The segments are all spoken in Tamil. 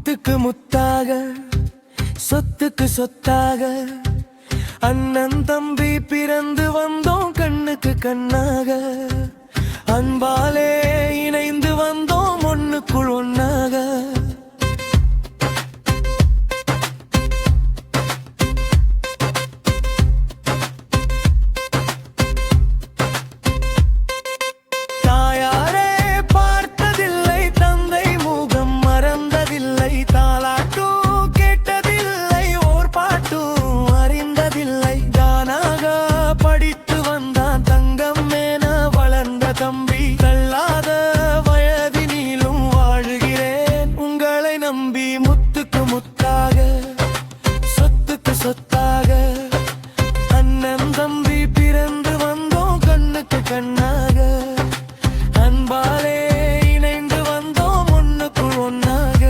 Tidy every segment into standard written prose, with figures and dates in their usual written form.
முத்துக்கு முத்தாக சொத்துக்கு சொத்தாக அண்ணன் தம்பி பிறந்து வந்தோம் கண்ணுக்கு கண்ணாக அன்பாலே இணைந்து வந்தோம் ஒண்ணுக்குள் ஒன்னாக தம்பி தள்ளாத வயதினிலும் வாழுகிறேன் உங்களை நம்பி முத்துக்கு முத்தாக சொத்துக்கு சொத்தாக அண்ணன் தம்பி பிறந்து வந்தோம் கண்ணுக்கு கண்ணாக அன்பாலே இணைந்து வந்தோம் ஒண்ணுக்குள் ஒன்னாக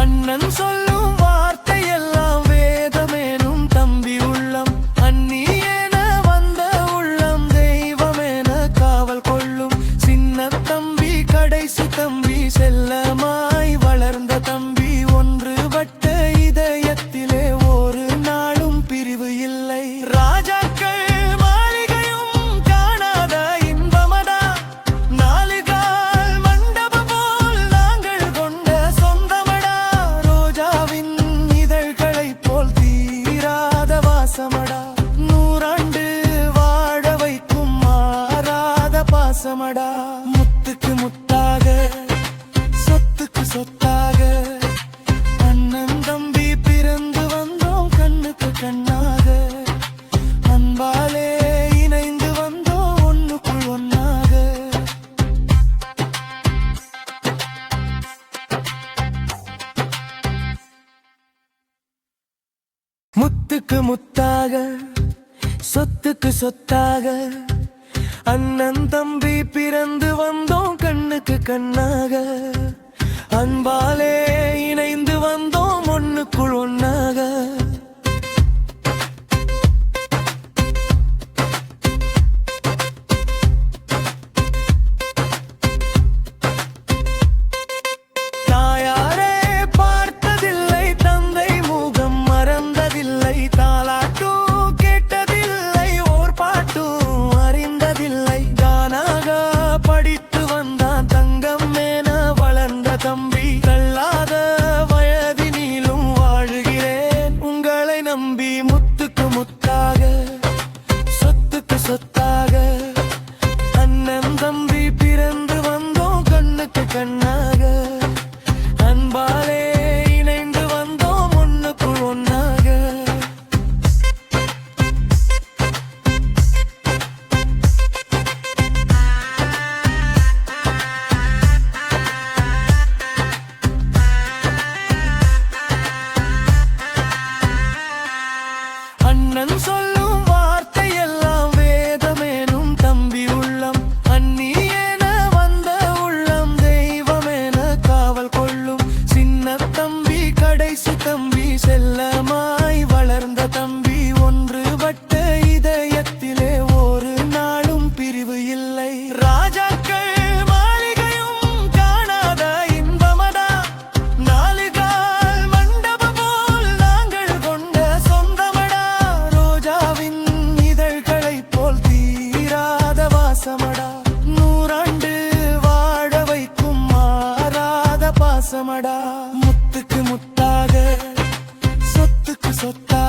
அண்ணன் சொல்லும் வார்த்தை எல்லாம் வேதமேனும் தம்பி உள்ளம் அண்ணி என வந்த உள்ளம் தெய்வமென காவல் கொள்ளும் சின்ன தம்பி கடைசி தம்பி செல்லமாய் வளர்ந்த தம்பி ஒன்றுபட்ட இதயத்திலே ஒரு நாளும் பிரிவு இல்லை ராஜாக்கள் நூறாண்டு வாழ வைக்கும் மாறாத பாசமடா முத்துக்கு முத்தாக சொத்துக்கு சொத்தாக அண்ணன் தம்பி பிறந்து வந்தோம் கண்ணுக்கு கண்ணாக அன்பாலே இணைந்து வந்தோம் ஒண்ணுக்குள் ஒன்னாக முத்துக்கு முத்தாக சொத்துக்கு சொத்தாக அண்ணன் தம்பி பிறந்து வந்தோம் கண்ணுக்கு கண்ணாக அன்பாலே இணைந்து வந்தோம் ஒண்ணுக்குள் ஒன்னாக தம்பி தள்ளாத வயதினிலும் வாழுகிறேன் உங்களை நம்பி முத்துக்கு முத்தாக சொத்துக்கு சொத்தாக அண்ணன் தம்பி பிறந்து வந்தோம் கண்ணுக்கு கண்ணாக அன்பாலே இணைந்து வந்தோம் ஒண்ணுக்குள் ஒன்னாக அண்ணன் சொல்லும் வார்த்தை எல்லாம் வேதமேனும் தம்பி உள்ளம் அண்ணி என வந்த உள்ளம் தெய்வமென காவல் கொள்ளும் சின்ன தம்பி கடைசி தம்பி செல்லமாய் வளர்ந்த தம்பி ஒன்றுபட்ட இதயத்திலே ஒரு நாளும் பிரிவு இல்லை ராஜாக்கள் நூறாண்டு வாழ வைக்கும் மாறாத பாசமடா முத்துக்கு முத்தாக சொத்துக்கு சொத்தாக